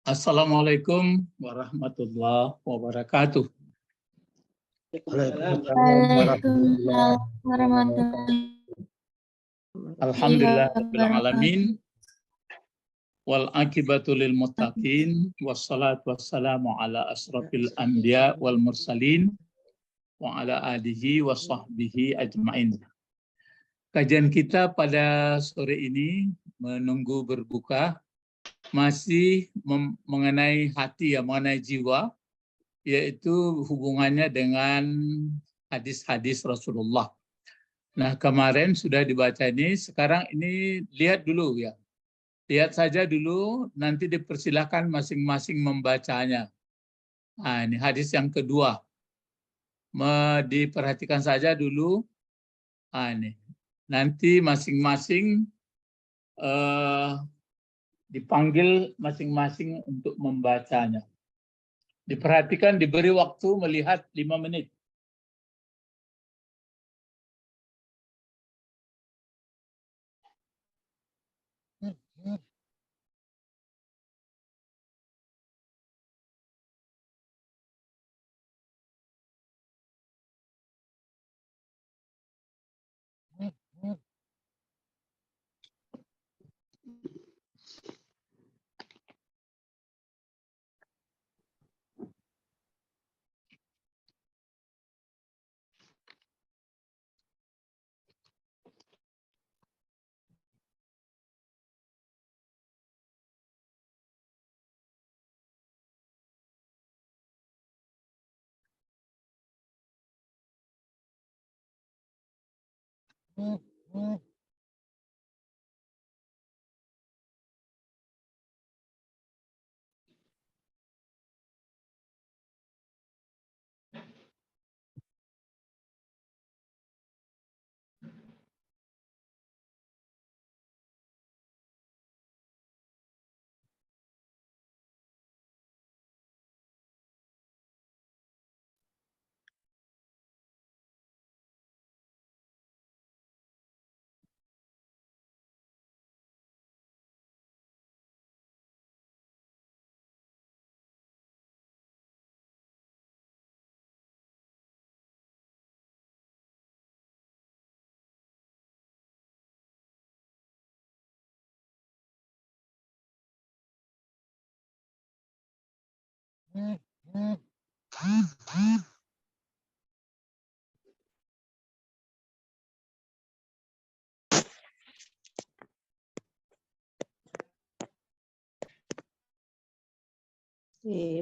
Assalamualaikum warahmatullahi wabarakatuh. Waalaikumsalam warahmatullahi Alhamdulillahirabbil wabarakatuh. alamin wal aqibatu lil muttaqin wassalatu wassalamu ala asrofil anbiya wal mursalin wa ala alihi wa sahbihi ajmain. Kajian kita pada sore ini menunggu berbuka masih mengenai hati, ya, mengenai jiwa, yaitu hubungannya dengan hadis-hadis Rasulullah. Nah, kemarin sudah dibaca ini, sekarang ini lihat dulu, ya. Lihat saja dulu, nanti dipersilahkan masing-masing membacanya. Nah, ini hadis yang kedua. Diperhatikan saja dulu. Nah, ini. Nanti masing-masing dipanggil masing-masing untuk membacanya. Diperhatikan, diberi waktu melihat 5 menit.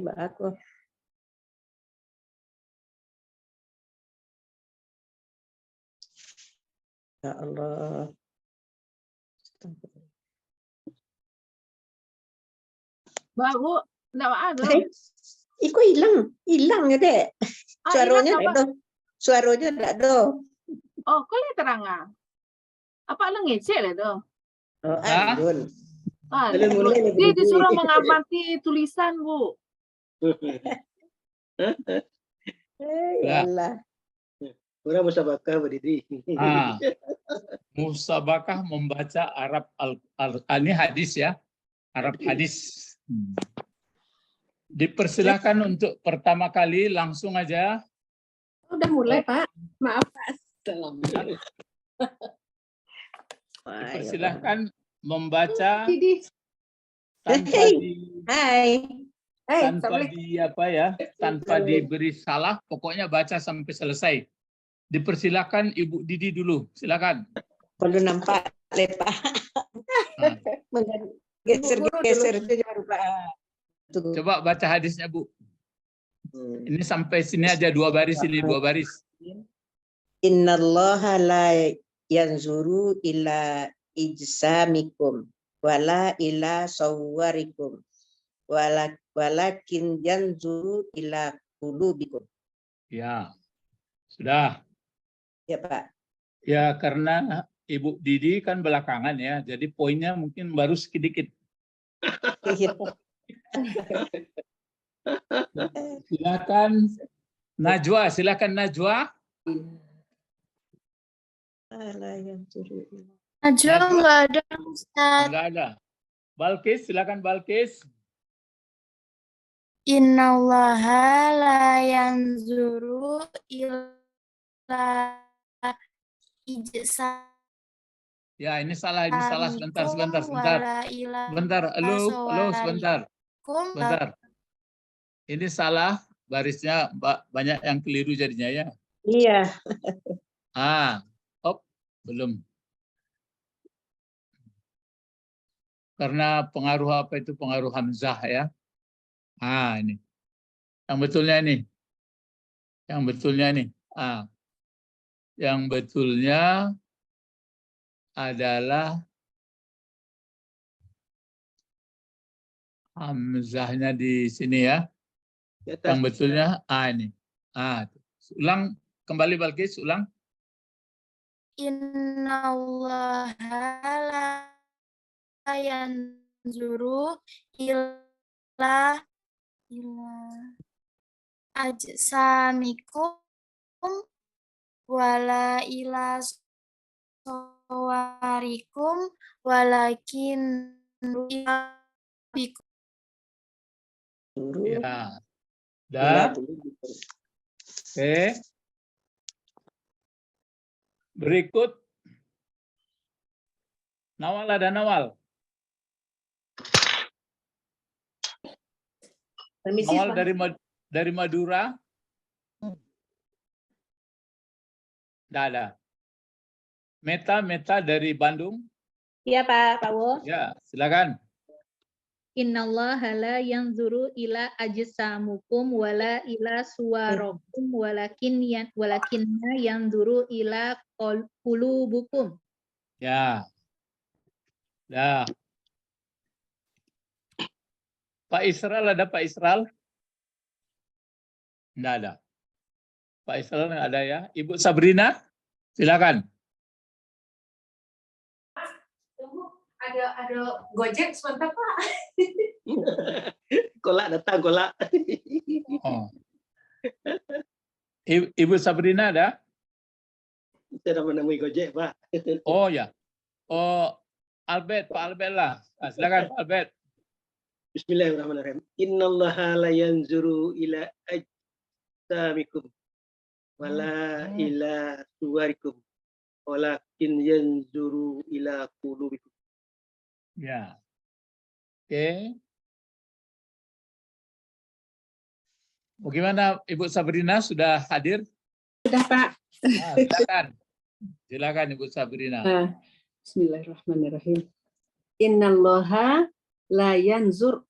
Bagus. Ya Allah. Bu, enggak ada. Iku hilang ya, Dek. Suaranya hilang enggak ada. Suaranya enggak ada. Oh, kok lihat terang ah? Apa lo ngecek lah tuh? Oh, Andun. Dia disuruh mengamati tulisan, Bu. Ya Allah. Kurang musabakah berdiri. Musabakah membaca Arab ini hadis, ya. Arab hadis. Dipersilahkan untuk pertama kali langsung aja. Udah mulai, Pak. Maaf, Pak. Dipersilahkan membaca tanpa diberi salah, pokoknya baca sampai selesai. Dipersilahkan Ibu Didi dulu, silakan. Kalau nampak lepak. Geser-geser itu baru Pak. Coba baca hadisnya, Bu. Ini sampai sini aja, 2 baris ini, 2 baris. Innallaha la yanzuru ila ijsamikum wala ila sawwarikum walakin yanzuru ila qulubikum. Ya. Sudah. Ya, Pak. Ya, karena Ibu Didi kan belakangan, ya. Jadi poinnya mungkin baru sedikit. Silakan Najwa, Najwa Najwa? nggak ada Ustaz. Enggak ada. Balkis, silakan Balkis. Innallaha la yanzuru ila ijsamikum Ya, ini salah sebentar. wala ila Bentar, halo, sebentar. sawarikum. Ini salah barisnya, banyak yang keliru jadinya ya. Iya. Belum. Karena pengaruh apa itu? Pengaruh hamzah ya. Ini. Yang betulnya ini. Yang betulnya adalah hamzahnya di sini ya. Di atas. Yang betulnya ini. Ulang kembali Balkis, ulang. Innallaha la yanzuru ila ajsamikum wala ila sawarikum walakin ila bikum. Ya. Ila Dah. qulubikum. Oke. Berikut Nawal, ada Nawal. Permisi, Nawal Pak. dari Madura. Tidak ada. Meta dari Bandung. Iya Pak Wo. Ya, silakan. Innallaha la yanzuru ila ajsamukum wala ila suwarakum walakinna yanzuru ila qulubukum. Ya. Dah. Pak Israel, ada Pak Israel? Tidak ada. Pak Israel nggak ada ya. Ibu Sabrina, silakan. Ada Gojek sebentar, Pak. Kolak datang, kolak. Oh. Ibu Sabrina ada? Saya dah menemui Gojek, Pak. Oh ya. Oh, Albert, Pak Albert lah. Silakan Pak Albert. Bismillahirrahmanirrahim. Innallaha la yanzuru ila ajsamikum wala ila suwarikum walakin yanzuru ila qulubikum. Ya. Oke. Bagaimana Ibu Sabrina, sudah hadir? Sudah, Pak. Silakan Ibu Sabrina. Bismillahirrahmanirrahim. Innallaha la yanzur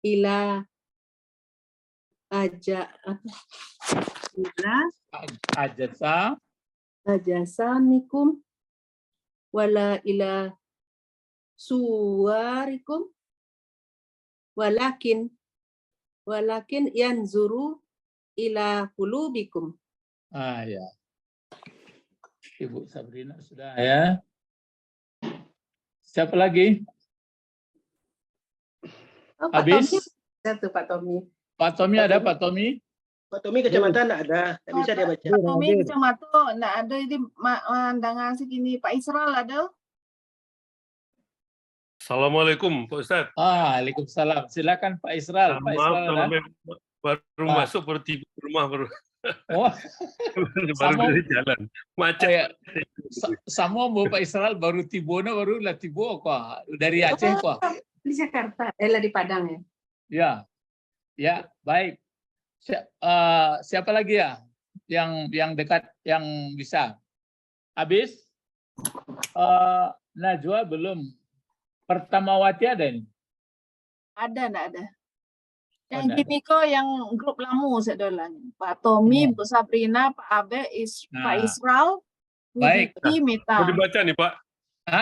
ila ajsamikum wala ila suwarikum walakin yanzuru ila qulubikum. Ya. Ibu Sabrina sudah ya. Siapa lagi? Pak Habis? Tommy satu, Pak Tommy. Pak Tommy ada, Pak Tommy? Pak Tommy kecamatan enggak ada, tak bisa dia baca. Pak Tommy kecamatan nggak ada ini mandangan segini. Pak Israel ada? Assalamualaikum Pak Ustaz. Waalaikumsalam. Silakan Pak Israel. Pak Maaf Israel kalau ada? baru masuk baru tiba rumah baru Oh, baru Sama- dari jalan. Macet. kayak sama mau Pak Israel baru tibona baru lah tibo kok dari Aceh kok. Di Jakarta, di Padang ya. Ya. Ya, baik. Siapa lagi ya yang dekat yang bisa? Habis? Najwa belum. Pertamawati ada ini? Ada, enggak ada. Yang Ada. Kimiko yang grup Lamu sedolah. Pak Tommy, Bu Sabrina, Pak Abe, Pak Nah. Israel, Bu Baik. Diti, Mita. Mau dibaca nih Pak.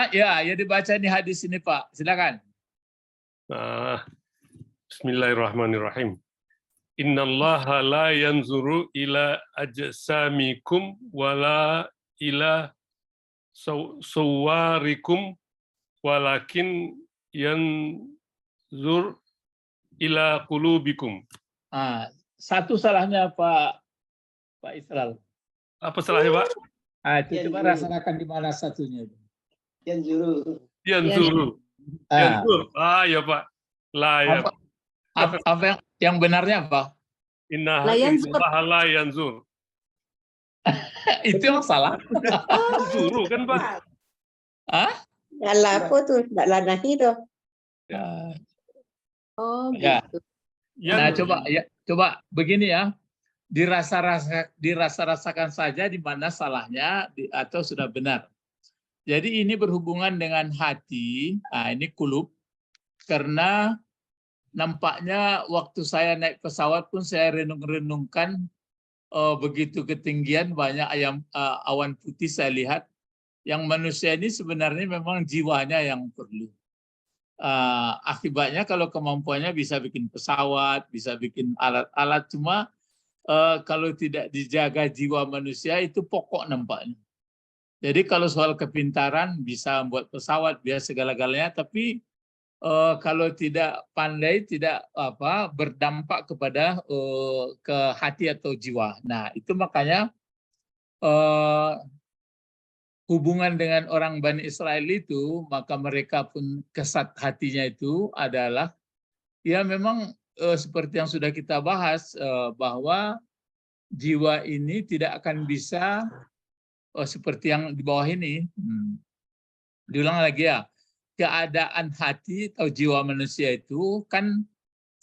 Ya dibaca nih hadis ini Pak. Silakan. Bismillahirrahmanirrahim. Innallaha la yanzuru ila ajsamikum wala ila suwarikum walakin yanzur ila qulubikum. Satu salahnya Pak Israel. Apa salahnya Pak? Itu coba rasakan di mana satunya. Yanzuru. Yanzuru. Ah, Yanzur. Ya Pak. La ya. apa yang benarnya apa? Inna La yanzur. innallaha la yanzur. Itu yang salah. Yanzuru kan Pak? Ala apa tuh? Nggak lanahi tuh. Ya. Oh, Ya. gitu. Nah, Yanzur. coba begini ya. Dirasa-rasakan saja di mana salahnya atau sudah benar. Jadi ini berhubungan dengan hati, ini kulub, karena nampaknya waktu saya naik pesawat pun saya renung-renungkan begitu ketinggian banyak awan putih saya lihat. Yang manusia ini sebenarnya memang jiwanya yang perlu. Akibatnya kalau kemampuannya bisa bikin pesawat, bisa bikin alat-alat, cuma kalau tidak dijaga jiwa manusia itu pokok nampaknya. Jadi kalau soal kepintaran bisa membuat pesawat, bisa segala-galanya, tapi kalau tidak pandai, tidak berdampak kepada ke hati atau jiwa. Nah itu makanya hubungan dengan orang Bani Israel itu, maka mereka pun kesat hatinya itu adalah ya memang seperti yang sudah kita bahas bahwa jiwa ini tidak akan bisa seperti yang di bawah ini. Diulang lagi ya, keadaan hati atau jiwa manusia itu kan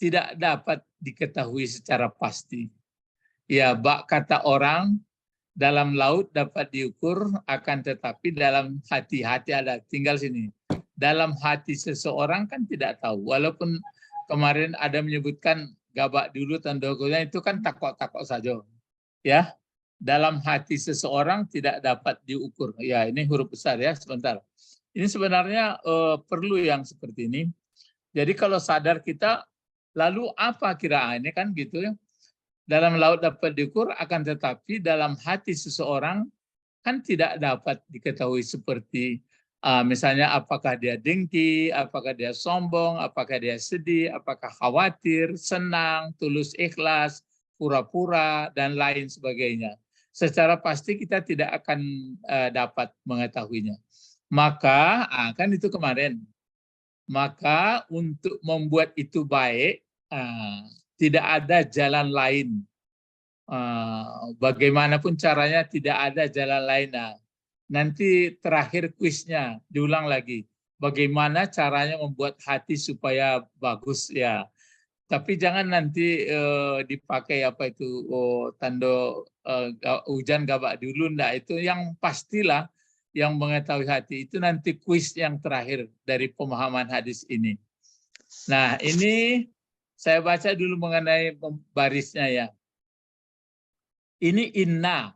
tidak dapat diketahui secara pasti. Ya, kata orang, dalam laut dapat diukur, akan tetapi dalam hati-hati ada. Tinggal sini. Dalam hati seseorang kan tidak tahu. Walaupun kemarin ada menyebutkan Gabak dulu tandanya itu kan takok-takok saja. Ya, dalam hati seseorang tidak dapat diukur. Ya, ini huruf besar ya, sebentar. Ini sebenarnya perlu yang seperti ini. Jadi kalau sadar kita, lalu apa kira ini kan gitu ya. Dalam laut dapat diukur, akan tetapi dalam hati seseorang kan tidak dapat diketahui seperti misalnya apakah dia dengki, apakah dia sombong, apakah dia sedih, apakah khawatir, senang, tulus ikhlas, pura-pura, dan lain sebagainya. Secara pasti kita tidak akan dapat mengetahuinya. Maka, kan itu kemarin, maka untuk membuat itu baik, tidak ada jalan lain. Bagaimanapun caranya tidak ada jalan lain. Nanti terakhir kuisnya diulang lagi. Bagaimana caranya membuat hati supaya bagus ya. Tapi jangan nanti dipakai apa itu tanda hujan gabak dulu, enggak. Itu yang pastilah yang mengetahui hati itu nanti kuis yang terakhir dari pemahaman hadis ini. Nah ini saya baca dulu mengenai barisnya ya. Ini inna.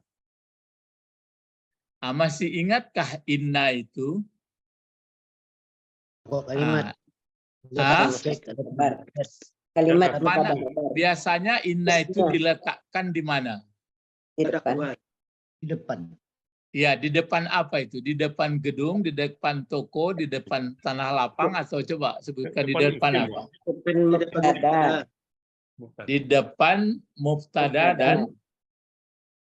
Masih ingatkah inna itu? Kalimat. Kalimat mana? Biasanya inna itu diletakkan di mana? di depan. Di depan. Ya, di depan apa itu? Di depan gedung, di depan toko, di depan tanah lapang, atau coba sebutkan di depan apa? Ada Di depan mubtada dan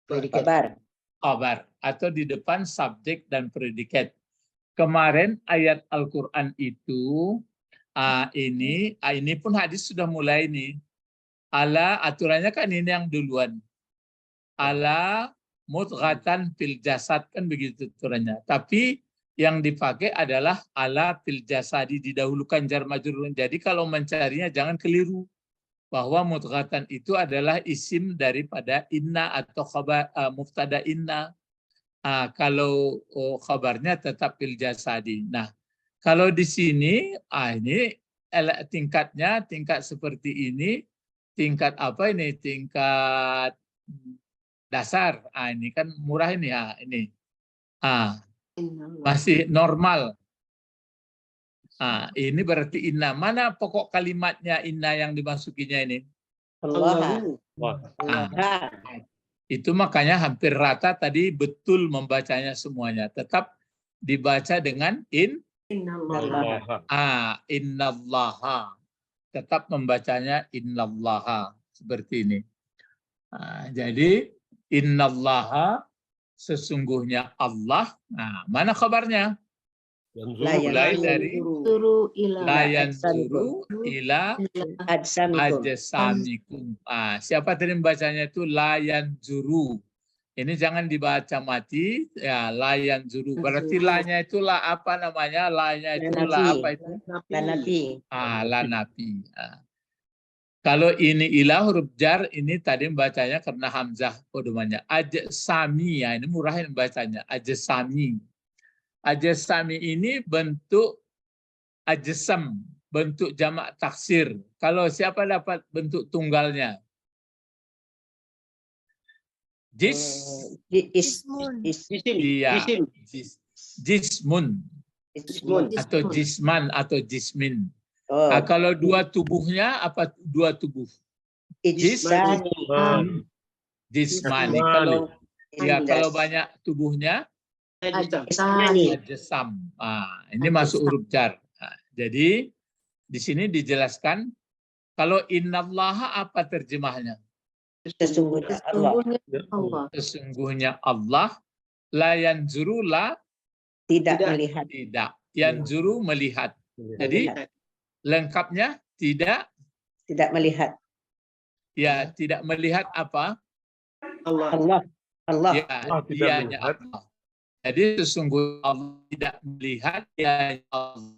kabar. khabar, atau di depan subjek dan predikat. Kemarin ayat Al-Quran itu ini pun hadis sudah mulai nih. Ala, aturannya kan ini yang duluan. Ala mudghatan fil jasad, kan begitu aturannya. Tapi yang dipakai adalah ala fil jasadi, didahulukan jar majrur. Jadi kalau mencarinya jangan keliru bahwa mudghatan itu adalah isim daripada inna atau khabar mubtada inna. Kalau khabarnya tetap fil jasadi. Nah, kalau di sini ini tingkatnya tingkat seperti ini, tingkat apa ini? Tingkat dasar. Ini kan murah ini ini. Masih normal. Ini berarti inna. Mana pokok kalimatnya inna yang dimasukinya ini? Allah. Itu makanya hampir rata tadi betul membacanya semuanya. Tetap dibaca dengan innallaha. Tetap membacanya innallaha seperti ini. Jadi innallaha sesungguhnya Allah. Nah, mana kabarnya? Yanzuru. Mulai dari Zuru ila layan zuru ila Ajsamikum. ajsamikum. Siapa tadi membacanya itu layan zuru. Ini jangan dibaca mati, ya layan zuru. Berarti lanya itu la apa namanya? Lanya itu la apa itu? Lanapi. La napi. Kalau ini ilah huruf jar, ini tadi membacanya karena hamzah kodomannya. Ajsami, ya ini murahin membacanya. Ajsami. Ajsami ini bentuk ajsam, bentuk jamak taksir. Kalau siapa dapat bentuk tunggalnya? Jismun. Iya. Jismun Jismun. atau jisman atau jismin. Oh, Kalau dua tubuhnya apa dua tubuh? Ijsani. Jismani. Kalau banyak tubuhnya Ijsani. ajsam. Ini masuk huruf jar. Jadi di sini dijelaskan kalau innallaha apa terjemahnya? Sesungguhnya Allah. Allah. Sesungguhnya Allah la yanzuru la Tidak Tidak. melihat. tidak. Yanzuru melihat. Jadi lengkapnya tidak Tidak melihat. ya tidak melihat apa? Allah. Allah. Allah. Ya, Allah tidak dianya melihat. Allah. Jadi sesungguhnya Allah tidak melihat dianya Allah.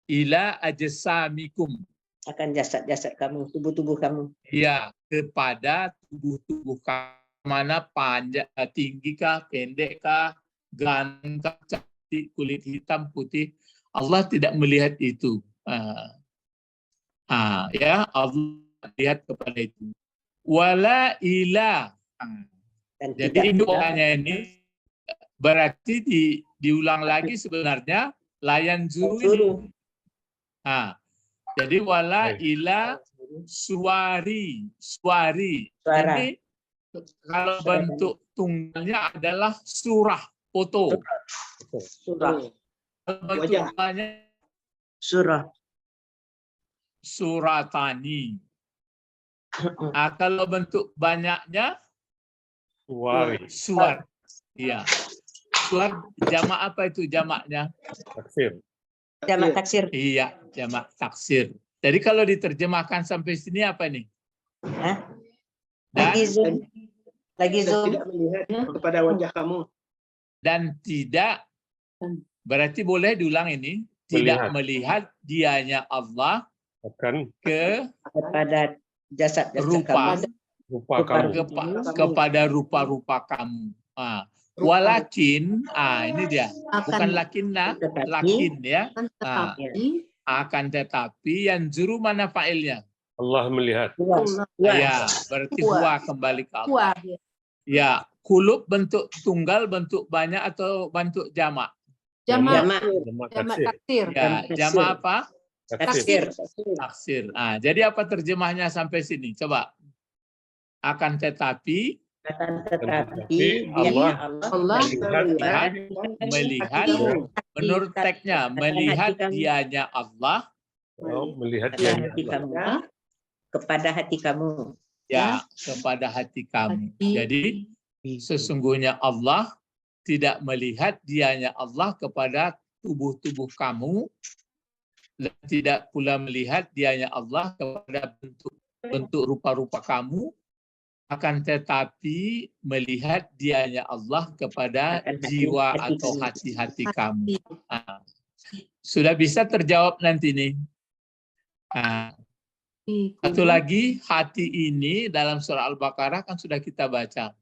Ila ajsamikum. Akan jasad-jasad kamu, tubuh-tubuh kamu. Ya, kepada tubuh-tubuh kamu. Mana panjang, tinggi kah, pendek kah, ganteng kah, cantik, kulit hitam, putih. Allah tidak melihat itu. Ya, Allah lihat kepada itu. Wala ila. Dan Jadi tidak induknya ini berarti diulang lagi sebenarnya layan zuru ini. Jadi wala Baik. ila suari. Suara. Ini kalau bentuk tunggalnya adalah surah, foto. surah. Kalau bentuk Wajah. tunggalnya Surah. suratani. Kalau bentuk banyaknya Suwari. suar. Iya. Suar jamak apa itu jamaknya? Taksir. Jamak taksir. Iya, jamak taksir. Jadi kalau diterjemahkan sampai sini apa nih? Hah? Dan, Lagi zoom. Lagi Dan zoom. tidak melihat kepada wajah kamu. dan tidak, berarti boleh diulang ini. Tidak melihat dianya Allah Akan Kepada jasad-jasad rupa kamu. rupa kamu. kepada rupa-rupa kamu. Walakin, ini dia. Bukan lakinna, Tetapi. lakin ya. Tetapi Akan tetapi yang juru mana fa'ilnya? Allah melihat. Luas. Ya, berarti huwa kembali ke Allah. kuah ya. Ya, kulub bentuk tunggal, bentuk banyak atau bentuk jamak? Jamak Jamak. Jamak jamak taksir. taksir. Ya, jamak apa? Taksir. Taksir. Jadi apa terjemahnya sampai sini? Coba. Akan tetapi Akan Tetapi tetapi Allah Allah melihat, menurut teksnya, melihat dianya Allah, melihat kepada dia. hati kamu. Kepada hati kamu. ya, kepada hati kamu. Hati. Jadi, sesungguhnya Allah tidak melihat dianya Allah kepada tubuh-tubuh kamu, dan tidak pula melihat dianya Allah kepada bentuk rupa-rupa kamu, akan tetapi melihat dianya Allah kepada jiwa atau hati-hati kamu. Sudah bisa terjawab nanti nih. Satu lagi, hati ini dalam surah Al-Baqarah kan sudah kita baca.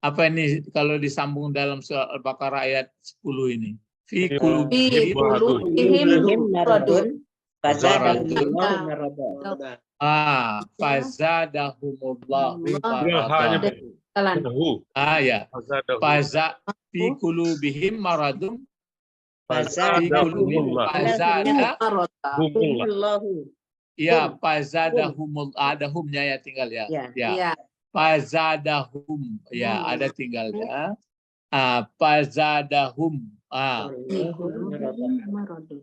Apa ini kalau disambung dalam surah Al-Baqarah ayat 10 ini? Fi qulubihim Qulubihim maradun. Maradun. Fazadahumullahu marada. Fazadahumullahu Hanya marada. jalan. tahu. Ya. Faza fi qulubihim maradun. Fi qulubihim fazada. Allahu. Ya, fazadahumul ada humnya ya tinggal ya. Ya. Ya. Ya. Fazadahum ya ada tinggalnya. Fazadahum.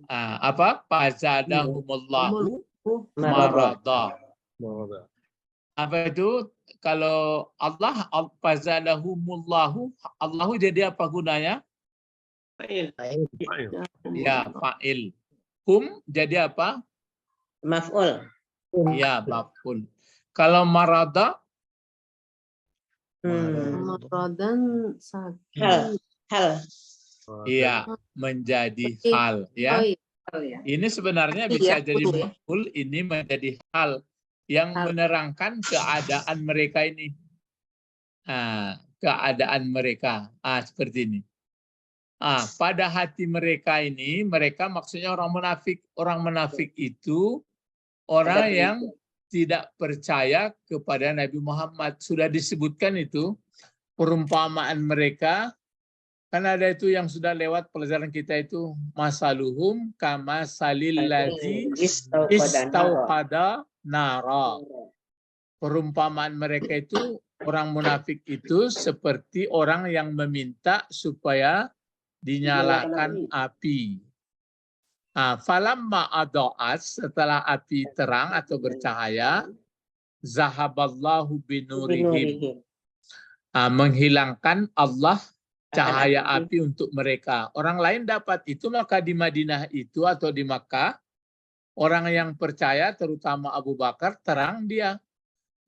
Apa? Fazadahumullahu marada. Apa itu? Kalau Allah fazadahumullahu, Allahu jadi apa gunanya? Fa'il. Ya, fa'il. Hum jadi apa? Maf'ul. Ya, maf'ul. Kalau marada, Maradan sakit. Hal. iya, menjadi hal. Oh Ya, iya. Oh, ya. ini sebenarnya Iya, bisa jadi betul ya. maf'ul, ini menjadi hal yang Hal. menerangkan keadaan mereka ini. Keadaan mereka. Seperti ini. Pada hati mereka ini, mereka maksudnya orang munafik. Orang munafik itu orang yang tidak percaya kepada Nabi Muhammad. Sudah disebutkan itu perumpamaan mereka. Kan ada itu yang sudah lewat pelajaran kita itu, masaluhum kama salilladzi istauqada nara. Perumpamaan mereka itu, orang munafik itu seperti orang yang meminta supaya dinyalakan api. Falamma adaat, setelah api terang atau bercahaya, zahaballahu binurihim. Menghilangkan Allah cahaya api untuk mereka. Orang lain dapat itu, maka di Madinah itu atau di Makkah, orang yang percaya terutama Abu Bakar terang dia.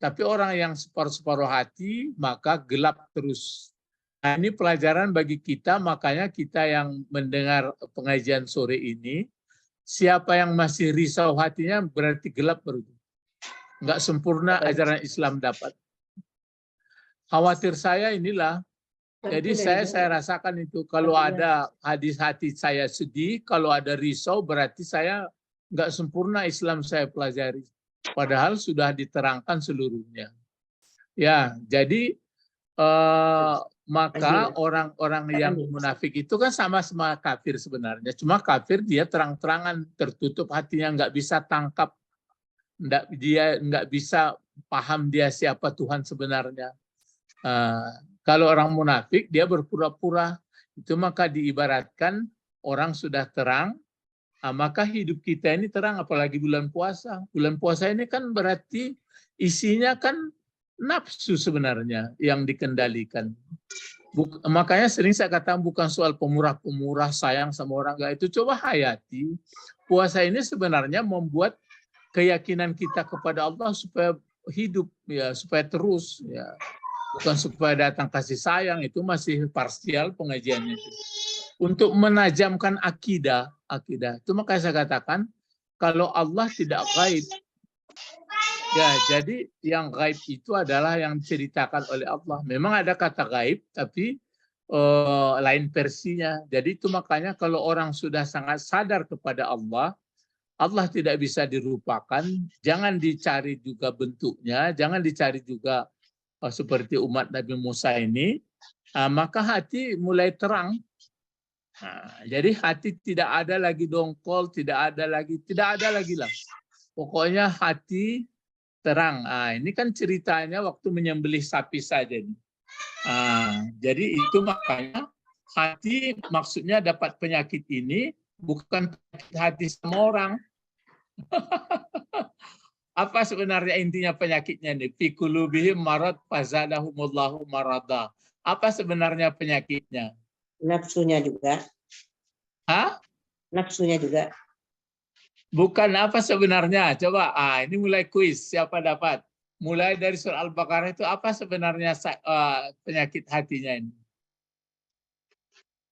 Tapi orang yang separuh-separuh hati maka gelap terus. Ini pelajaran bagi kita, makanya kita yang mendengar pengajian sore ini, siapa yang masih risau hatinya berarti gelap baru. Enggak sempurna ajaran Islam dapat. Khawatir saya inilah. Jadi saya rasakan itu, kalau ada hadis hati saya sedih, kalau ada risau berarti saya enggak sempurna Islam saya pelajari. Padahal sudah diterangkan seluruhnya. Ya, jadi maka orang-orang yang munafik itu kan sama-sama kafir sebenarnya. Cuma kafir dia terang-terangan, tertutup hatinya, nggak bisa tangkap, dia nggak bisa paham dia siapa Tuhan sebenarnya. Kalau orang munafik dia berpura-pura, itu maka diibaratkan orang sudah terang, maka hidup kita ini terang, apalagi bulan puasa. Bulan puasa ini kan berarti isinya kan nafsu sebenarnya yang dikendalikan. Makanya sering saya katakan bukan soal pemurah-pemurah sayang sama orang, enggak, itu coba hayati. Puasa ini sebenarnya membuat keyakinan kita kepada Allah supaya hidup, ya, supaya terus, ya. Bukan supaya datang kasih sayang, itu masih parsial pengajiannya. Untuk menajamkan akidah, itu makanya saya katakan kalau Allah tidak gaib, ya jadi yang gaib itu adalah yang diceritakan oleh Allah. Memang ada kata gaib, tapi lain versinya. Jadi itu makanya kalau orang sudah sangat sadar kepada Allah, Allah tidak bisa dirupakan. Jangan dicari juga bentuknya, jangan dicari juga seperti umat Nabi Musa ini, maka hati mulai terang. Jadi hati tidak ada lagi dongkol, tidak ada lagi lah. Pokoknya hati terang. Ini kan ceritanya waktu menyembelih sapi saja. Jadi itu makanya hati maksudnya dapat penyakit ini bukan hati semua orang. Apa sebenarnya intinya penyakitnya nih? Fi qulubihim marad fazadahumullahu marada. Apa sebenarnya penyakitnya? Nafsunya juga. Nafsunya juga. Bukan apa sebenarnya? Coba, ini mulai kuis. Siapa dapat? Mulai dari surah Al-Baqarah itu apa sebenarnya penyakit hatinya ini?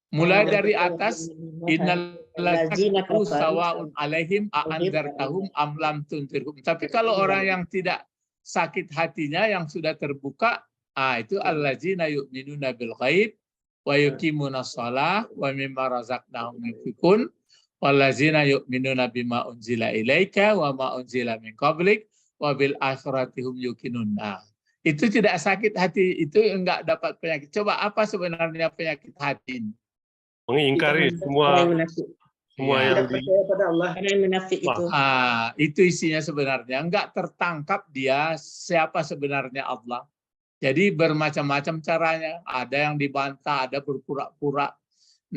Mulai dari atas, innal ladzina kafaru sawaun alaihim a'andzartahum am lam tunzirhum. Tapi kalau orang yang tidak sakit hatinya, yang sudah terbuka, itu alladzina yu'minuna bil ghaib wa yuqimunas shalah wa mimma razaqnahum yunfiqun walladzina yu'minuna bima unzila ilaika wa ma unzila min qablik wa bil akhirati hum yuqinun. Itu tidak sakit hati, itu enggak dapat penyakit. Coba apa sebenarnya penyakit hati ini? Mengingkari semua yang percaya pada Allah. Itu isinya sebenarnya. Enggak tertangkap dia siapa sebenarnya Allah. Jadi bermacam-macam caranya. Ada yang dibantah, ada berpura-pura.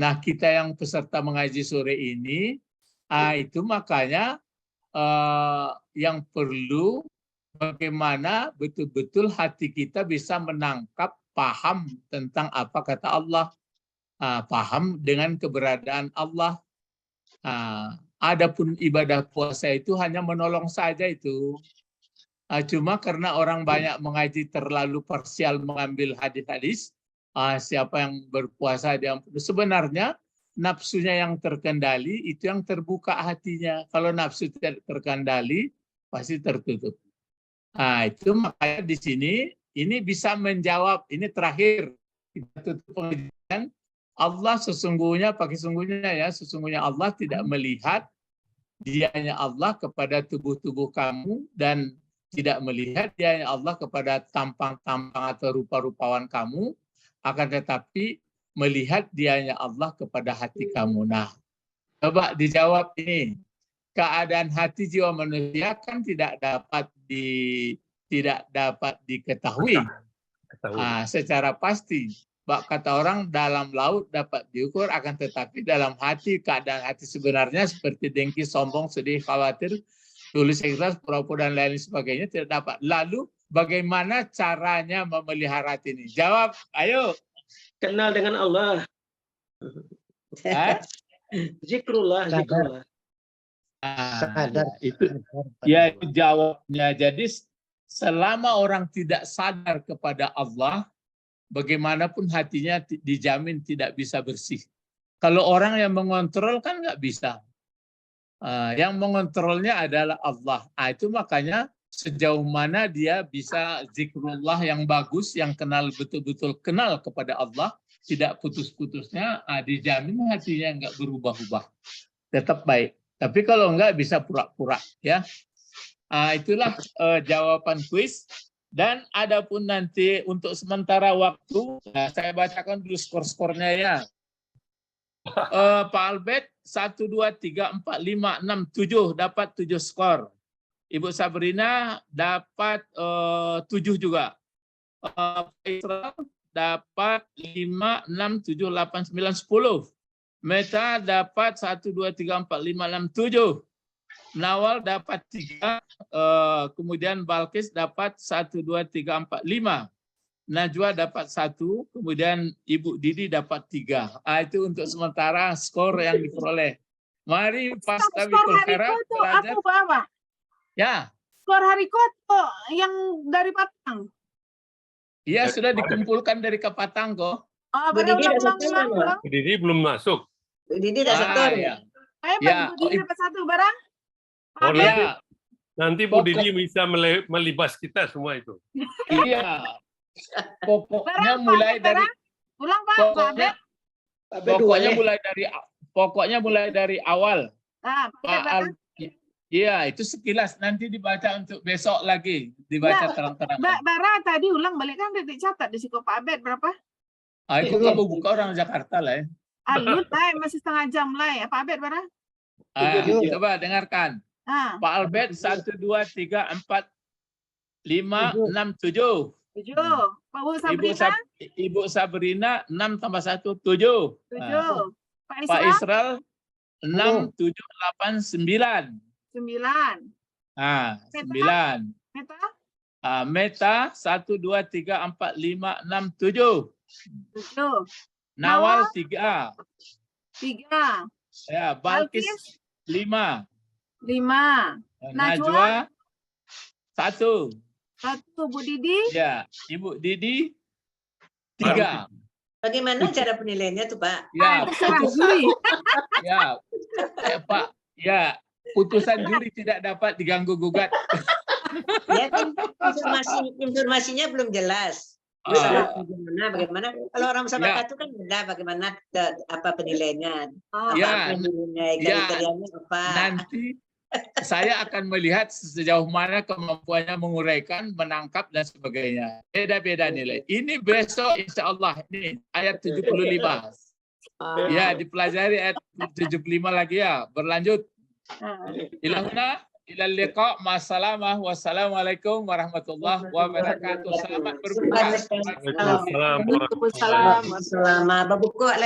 Nah, kita yang peserta mengaji sore ini, itu makanya yang perlu bagaimana betul-betul hati kita bisa menangkap, paham tentang apa kata Allah, paham dengan keberadaan Allah. Adapun ibadah puasa itu hanya menolong saja itu. Cuma karena orang banyak mengaji terlalu parsial mengambil hadis-hadis, siapa yang berpuasa diampuni. Sebenarnya nafsunya yang terkendali, itu yang terbuka hatinya. Kalau nafsu tidak terkendali, pasti tertutup. Itu makanya di sini ini bisa menjawab. Ini terakhir kita tutup pengajian. Allah sesungguhnya, pakai sesungguhnya ya, sesungguhnya Allah tidak melihat, dianya Allah kepada tubuh-tubuh kamu, dan tidak melihat dianya Allah kepada tampang-tampang atau rupa-rupawan kamu, akan tetapi melihat dianya Allah kepada hati kamu. Nah, coba dijawab ini. Keadaan hati jiwa manusia kan tidak dapat diketahui secara pasti. Kata orang dalam laut dapat diukur, akan tetapi dalam hati, keadaan hati sebenarnya seperti dengki, sombong, sedih, khawatir, tulus, ikhlas, pura-pura, dan lain sebagainya tidak dapat. Lalu bagaimana caranya memelihara hati ini? Jawab, ayo. Kenal dengan Allah. Zikrullah, zikrullah. Itu ya jawabnya. Jadi selama orang tidak sadar kepada Allah, bagaimanapun hatinya dijamin tidak bisa bersih. Kalau orang yang mengontrol kan nggak bisa. Yang mengontrolnya adalah Allah. Itu makanya sejauh mana dia bisa zikrullah yang bagus, yang kenal betul-betul kenal kepada Allah, tidak putus-putusnya, dijamin hatinya nggak berubah-ubah, tetap baik. Tapi kalau nggak bisa pura-pura, ya. Itulah jawaban kuis. Dan adapun nanti untuk sementara waktu, saya bacakan dulu skor-skornya ya. Pak Albert 1, 2, 3, 4, 5, 6, 7 dapat 7 skor. Ibu Sabrina dapat 7 juga. Pak Israel dapat 5, 6, 7, 8, 9, 10. Meta dapat 1, 2, 3, 4, 5, 6, 7. Nawal dapat 3, kemudian Balkis dapat 1, 2, 3, 4, 5. Najwa dapat 1, kemudian Ibu Didi dapat 3. Itu untuk sementara skor yang diperoleh. Mari Pak Tabikul Khairat belajar. Ya. Skor Hariko yang dari Patang. Iya, sudah dikumpulkan dari Kapatang kok. Bu Didi Bu Didi belum masuk. Bu Didi udah satu. Ya. Ayo, Bu Didi dapat 1 barang. Nanti Bu Didi bisa melibas kita semua itu. Iya. Pokoknya mulai dari ulang Pak. Pokoknya mulai dari awal. Pak, iya, itu sekilas nanti dibaca untuk besok lagi, dibaca terang-terang. Mbak Bara tadi ulang balik kan titik catat di Siko Pak Abed berapa? Itu kamu buka orang Jakarta lah ya. Masih setengah jam lah ya Pak Abed Bara. Coba dengarkan. Pak Albert 1, 2, 3, 4, 5, 6, 7. 7. Pak Sabrina? Ibu Sabrina 6 tambah 1, 7. 7. Pak Israel 6, 7, 8, 9. 9. 9. Meta 1, 2, 3, 4, 5, 6, 7. 7. Nawal 3. 3. Ya, Balkis 5. 5. Najwa 1. 1. Bu Didi? Ya, Ibu Didi 3. Bagaimana cara penilaiannya tuh Pak? Ya, terserah juri. Ya, Pak. Ya, putusan juri tidak dapat diganggu gugat. Ya kan informasinya belum jelas. Bagaimana? Kalau orang musabakat itu kan beda bagaimana penilaiannya. Kriterianya apa? Nanti saya akan melihat sejauh mana kemampuannya menguraikan, menangkap, dan sebagainya. Beda-beda nilai. Ini besok insya Allah. Ini ayat 75. Ya, dipelajari ayat 75 lagi ya. Berlanjut. Ilahuna, ilal liqa, ma'assalamah, wassalamualaikum warahmatullahi wabarakatuh. Selamat berbuka. Waalaikumsalam. Selamat berbuka.